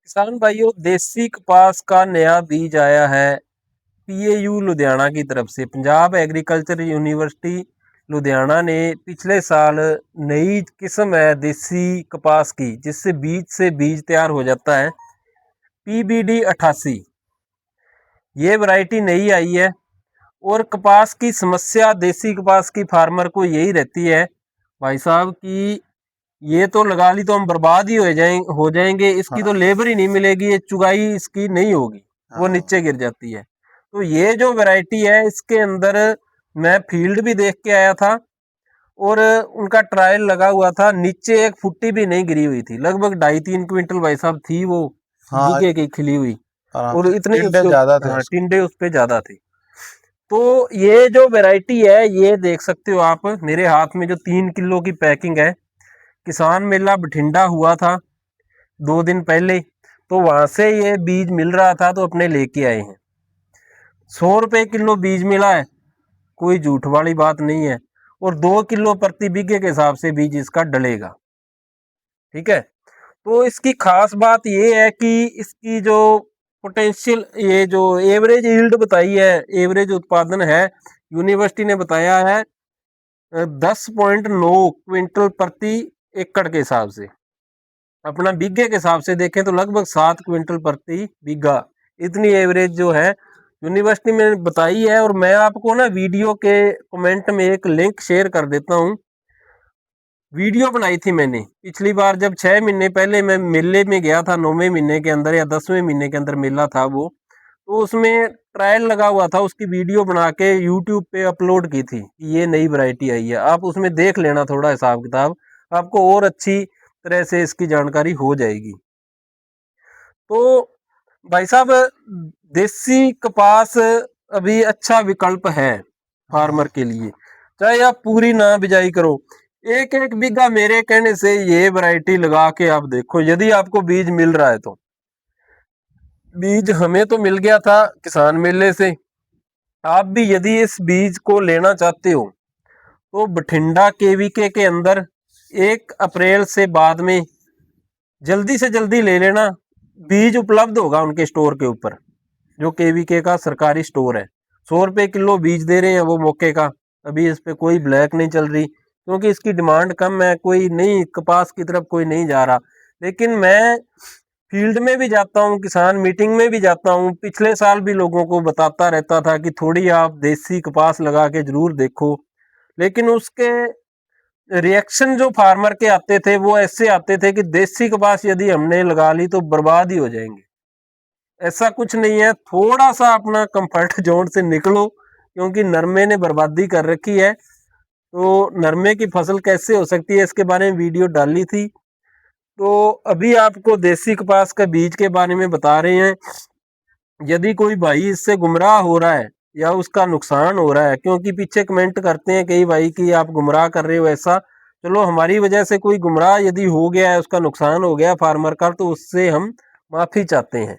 किसान भाइयों, देसी कपास का नया बीज आया है पीएयू लुधियाना की तरफ से। पंजाब एग्रीकल्चर यूनिवर्सिटी लुधियाना ने पिछले साल नई किस्म है देसी कपास की, जिससे बीज से बीज तैयार हो जाता है, PBD 88। ये वैरायटी नई आई है और कपास की समस्या देसी कपास की फार्मर को यही रहती है भाई साहब कि ये तो लगा ली तो हम बर्बाद ही हो जाएंगे, इसकी तो हाँ लेबर ही नहीं मिलेगी, ये चुगाई इसकी नहीं होगी, वो हाँ। नीचे गिर जाती है। तो ये जो वैरायटी है इसके अंदर मैं फील्ड भी देख के आया था और उनका ट्रायल लगा हुआ था, नीचे एक फुट्टी भी नहीं गिरी हुई थी। लगभग 2.5-3 क्विंटल भाई साहब थी वो हाँ, बीघे की खिली हुई, आराम और से इतने टिंडे उसके ज्यादा थे हाँ उसके। टिंडे उस पे ज्यादा थे। तो ये जो वैरायटी है ये देख सकते हो आप मेरे हाथ में, जो 3 किलो की पैकिंग है। किसान मेला बठिंडा हुआ था 2 दिन पहले, तो वहां से ये बीज मिल रहा था तो अपने लेके आए हैं। 100 रुपए किलो बीज मिला है, कोई झूठ वाली बात नहीं है। और 2 किलो प्रति बीघे के हिसाब से बीज इसका डलेगा। ठीक है। तो इसकी खास बात ये है कि इसकी जो पोटेंशियल, ये जो एवरेज यील्ड बताई है, एवरेज उत्पादन है, यूनिवर्सिटी ने बताया है 10.9 क्विंटल प्रति एकड़ के हिसाब से। अपना बीघे के हिसाब से देखें तो लगभग 7 क्विंटल प्रति बीघा, इतनी एवरेज जो है यूनिवर्सिटी में बताई है। और मैं आपको ना वीडियो के कमेंट में एक लिंक शेयर कर देता हूँ। वीडियो बनाई थी मैंने पिछली बार जब 6 महीने पहले मैं मेले में गया था, 9वें महीने के अंदर या 10वें महीने के अंदर मेला था वो। तो उसमें ट्रायल लगा हुआ था, उसकी वीडियो बना के यूट्यूब पे अपलोड की थी कि ये नई वैरायटी आई है। आप उसमें देख लेना थोड़ा हिसाब किताब, आपको और अच्छी तरह से इसकी जानकारी हो जाएगी। तो भाई साहब, देसी कपास अभी अच्छा विकल्प है फार्मर हाँ के लिए, चाहे आप पूरी ना बिजाई करो। एक एक बीघा मेरे कहने से ये वैरायटी लगा के आप देखो, यदि आपको बीज मिल रहा है तो। बीज हमें तो मिल गया था किसान मेले से। आप भी यदि इस बीज को लेना चाहते हो तो बठिंडा केवीके के अंदर 1 अप्रैल से बाद में जल्दी से जल्दी ले लेना। बीज उपलब्ध होगा उनके स्टोर के ऊपर, जो केवीके का सरकारी स्टोर है। 100 रुपए किलो बीज दे रहे हैं वो मौके का। अभी इस पे कोई ब्लैक नहीं चल रही, क्योंकि इसकी डिमांड कम है, कोई नहीं कपास की तरफ कोई नहीं जा रहा। लेकिन मैं फील्ड में भी जाता हूँ, किसान मीटिंग में भी जाता हूँ, पिछले साल भी लोगों को बताता रहता था कि थोड़ी आप देसी कपास लगा के जरूर देखो। लेकिन उसके रिएक्शन जो फार्मर के आते थे वो ऐसे आते थे कि देसी कपास यदि हमने लगा ली तो बर्बाद ही हो जाएंगे। ऐसा कुछ नहीं है, थोड़ा सा अपना कंफर्ट जोन से निकलो, क्योंकि नरमे ने बर्बादी कर रखी है। तो नरमे की फसल कैसे हो सकती है इसके बारे में वीडियो डाली थी। तो अभी आपको देसी कपास का बीज के बारे में बता रहे हैं। यदि कोई भाई इससे गुमराह हो रहा है या उसका नुकसान हो रहा है, क्योंकि पीछे कमेंट करते हैं कई भाई कि आप गुमराह कर रहे हो ऐसा। चलो, हमारी वजह से कोई गुमराह यदि हो गया है, उसका नुकसान हो गया फार्मर का, तो उससे हम माफी चाहते हैं।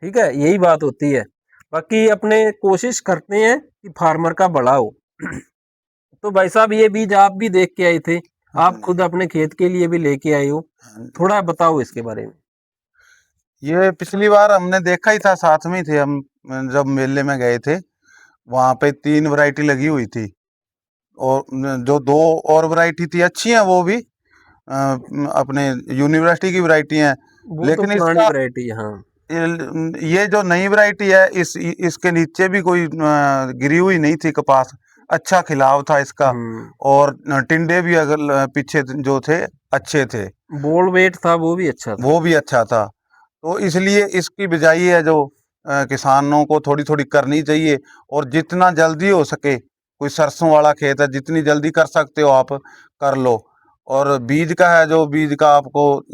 ठीक है, यही बात होती है। बाकी अपने कोशिश करते हैं कि फार्मर का भला हो। तो भाई साहब, ये बीज आप भी देख के आए थे, हाँ आप जी। खुद अपने खेत के लिए भी लेके आए हो, हाँ जी। थोड़ा बताओ इसके बारे में। ये पिछली बार हमने देखा ही था, साथ में ही थे हम जब मेले में गए थे। वहां पे 3 वैरायटी लगी हुई थी और जो 2 और वैरायटी थी अच्छी हैं वो भी, अपने यूनिवर्सिटी की वैरायटी हैं। वो तो लेकिन पुरानी इसका वैरायटी है, हाँ। ये जो नई वैरायटी है, इसके नीचे भी कोई गिरी हुई नहीं थी कपास। अच्छा खिलाव था इसका। हम्म। और टिंडे भी अगर पीछे जो थे अच्छे थे, बोल वेट था वो भी अच्छा था। वो भी अच्छा था। तो इसलिए इसकी बिजाई है जो किसानों को थोड़ी थोड़ी करनी चाहिए। और जितना जल्दी हो सके, कोई सरसों वाला खेत है, जितनी जल्दी कर सकते हो आप कर लो। और बीज का है, जो बीज का आपको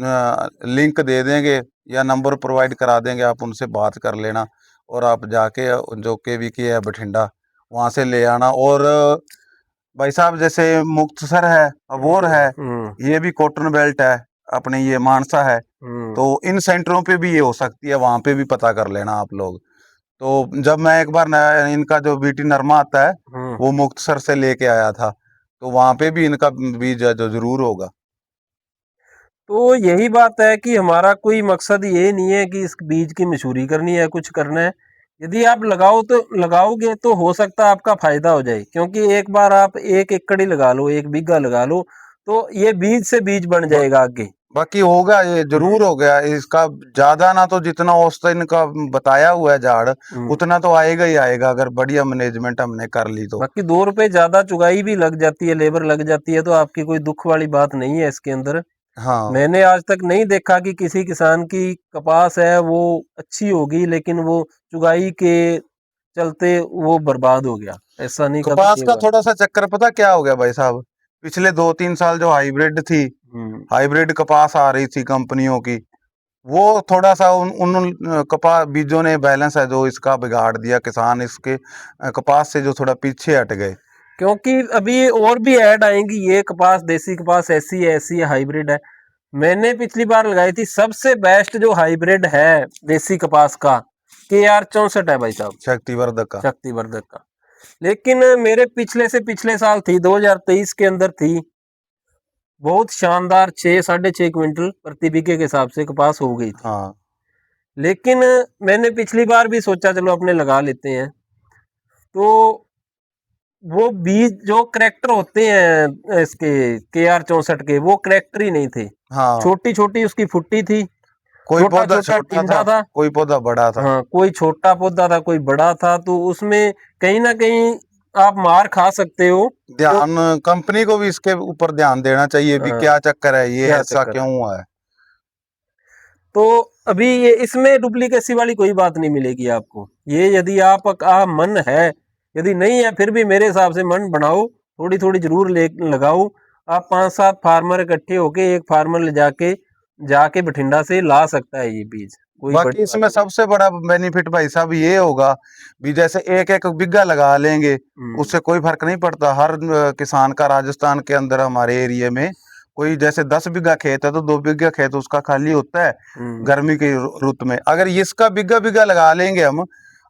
लिंक दे देंगे या नंबर प्रोवाइड करा देंगे, आप उनसे बात कर लेना। और आप जाके जो केवीके है बठिंडा, वहाँ से ले आना। और भाई साहब, जैसे मुक्तसर है, अबोर है, हम्म। ये भी कॉटन बेल्ट है, अपने ये मानसा है। हम्म। तो इन सेंटरों पे भी ये हो सकती है, वहां पे भी पता कर लेना आप लोग। तो जब मैं एक बार नया इनका जो बीटी नरमा आता है, हम्म। वो मुक्तसर से लेके आया था, तो वहां पे भी इनका बीज है जो जरूर होगा। तो यही बात है कि हमारा कोई मकसद ये नहीं है कि इस बीज की मशहूरी करनी है, कुछ करना है। यदि आप लगाओगे तो हो सकता है आपका फायदा हो जाए, क्योंकि एक बार आप 1 एकड़ ही लगा लो, 1 बीघा लगा लो, तो ये बीज से बीज बन ब- जाएगा आगे। बाकी होगा, ये जरूर हो गया इसका। ज्यादा ना तो जितना औसतन का बताया हुआ है झाड़, हम्म। उतना तो आएगा ही आएगा, अगर बढ़िया मैनेजमेंट हमने कर ली तो। बाकी 2 रुपए ज्यादा चुगाई भी लग जाती है, लेबर लग जाती है, तो आपकी कोई दुख वाली बात नहीं है इसके अंदर। हाँ, मैंने आज तक नहीं देखा कि किसी किसान की कपास है वो अच्छी होगी लेकिन वो चुगाई के चलते वो बर्बाद हो गया, ऐसा नहीं कभी कपास नहीं का हुआ। थोड़ा सा चक्कर पता क्या हो गया भाई साहब, पिछले 2-3 साल जो हाइब्रिड थी, हम्म। हाइब्रिड कपास आ रही थी कंपनियों की, वो थोड़ा सा उन कपास बीजों ने बैलेंस है जो इसका बिगाड़ दिया, किसान इसके कपास से जो थोड़ा पीछे हट गए। क्योंकि अभी और भी ऐड आएंगी, ये कपास देसी कपास ऐसी है हाइब्रिड है। मैंने पिछली बार लगाई थी, सबसे बेस्ट जो हाइब्रिड है देसी कपास का KR 64 है भाई साहब, शक्तिवर्धक का। शक्तिवर्धक का। लेकिन मेरे पिछले से पिछले साल थी, 2023 के अंदर थी, बहुत शानदार 6-6.5 क्विंटल प्रति बीघे के हिसाब से कपास हो गई थी। हाँ, लेकिन मैंने पिछली बार भी सोचा चलो अपने लगा लेते हैं, तो वो बीज जो करेक्टर होते हैं इसके KR 64 के, वो करेक्टर ही नहीं थे। हाँ, छोटी छोटी उसकी फुट्टी थी, कोई छोटा पौधा छोटा छोटा था, टिंडा था। कोई पौधा बड़ा था। हाँ, कोई छोटा पौधा था, कोई बड़ा था, तो उसमें कहीं ना कहीं आप मार खा सकते हो। तो ध्यान कंपनी को भी इसके ऊपर ध्यान देना चाहिए भी, क्या चक्कर है, ये क्या ऐसा चक्कर क्यों है। हुआ है। तो अभी ये इसमें डुप्लीकेसी वाली कोई बात नहीं मिलेगी आपको। ये यदि आप मन है, यदि नहीं है फिर भी मेरे हिसाब से मन बनाओ, थोड़ी थोड़ी जरूर ले लगाओ। आप 5-7 फार्मर इकट्ठे होके एक फार्मर ले जाके बठिंडा से ला सकता है ये बीज, कोई बड़ी बाकी बात इसमें नहीं। सबसे बड़ा बेनिफिट भाई साहब ये होगा भी, जैसे एक एक बीघा लगा लेंगे, उससे कोई फर्क नहीं पड़ता। हर किसान का राजस्थान के अंदर हमारे एरिया में कोई जैसे 10 बीघा खेत है तो 2 बीघा खेत उसका खाली होता है हम्म। गर्मी की रुत में। अगर इसका बीघा बीघा लगा लेंगे हम,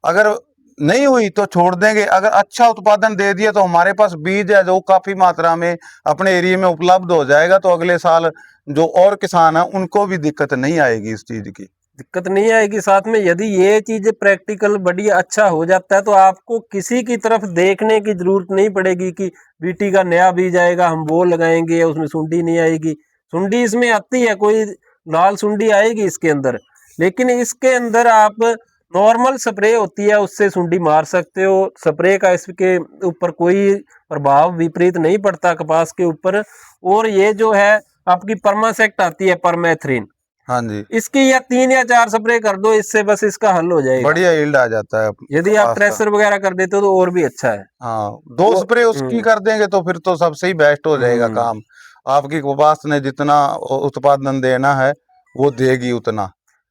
अगर नहीं हुई तो छोड़ देंगे, अगर अच्छा उत्पादन दे दिया तो हमारे पास बीज है जो काफी मात्रा में अपने एरिया में उपलब्ध हो जाएगा, तो अगले साल जो और किसान है उनको भी दिक्कत नहीं आएगी इस चीज की। दिक्कत नहीं आएगी। साथ में यदि ये चीज प्रैक्टिकल बढ़िया अच्छा हो जाता है तो आपको किसी की तरफ देखने की जरूरत नहीं पड़ेगी कि बीटी का नया बीज आएगा हम वो लगाएंगे, उसमें सुंडी नहीं आएगी। सुंडी इसमें आती है, कोई लाल सुंडी आएगी इसके अंदर, लेकिन इसके अंदर आप नॉर्मल स्प्रे होती है उससे सुंडी मार सकते हो। स्प्रे का इसके ऊपर कोई प्रभाव विपरीत नहीं पड़ता कपास के ऊपर। और ये जो है आपकी परमासेक्ट आती है, परमेथ्रिन, हाँ जी, इसकी या 3 या 4 स्प्रे कर दो, इससे बस इसका हल हो जाएगा। बढ़िया यील्ड आ जाता है यदि आप कपास का। ट्रेसर वगैरह कर देते हो तो और भी अच्छा है। हाँ, 2 स्प्रे उसकी हम्म। कर देंगे तो फिर तो सबसे ही बेस्ट हो जाएगा हम्म। काम। आपकी कपास ने जितना उत्पादन देना है वो देगी उतना।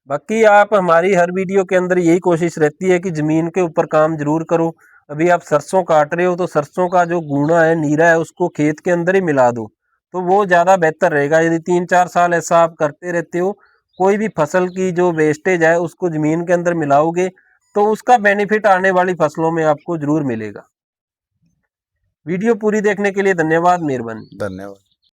बाकी आप हमारी हर वीडियो के अंदर यही कोशिश रहती है कि जमीन के ऊपर काम जरूर करो। अभी आप सरसों काट रहे हो तो सरसों का जो गूणा है, नीरा है, उसको खेत के अंदर ही मिला दो, तो वो ज्यादा बेहतर रहेगा। यदि 3-4 साल ऐसा आप करते रहते हो, कोई भी फसल की जो वेस्टेज है उसको जमीन के अंदर मिलाओगे, तो उसका बेनिफिट आने वाली फसलों में आपको जरूर मिलेगा। वीडियो पूरी देखने के लिए धन्यवाद, मेहरबानी। धन्यवाद।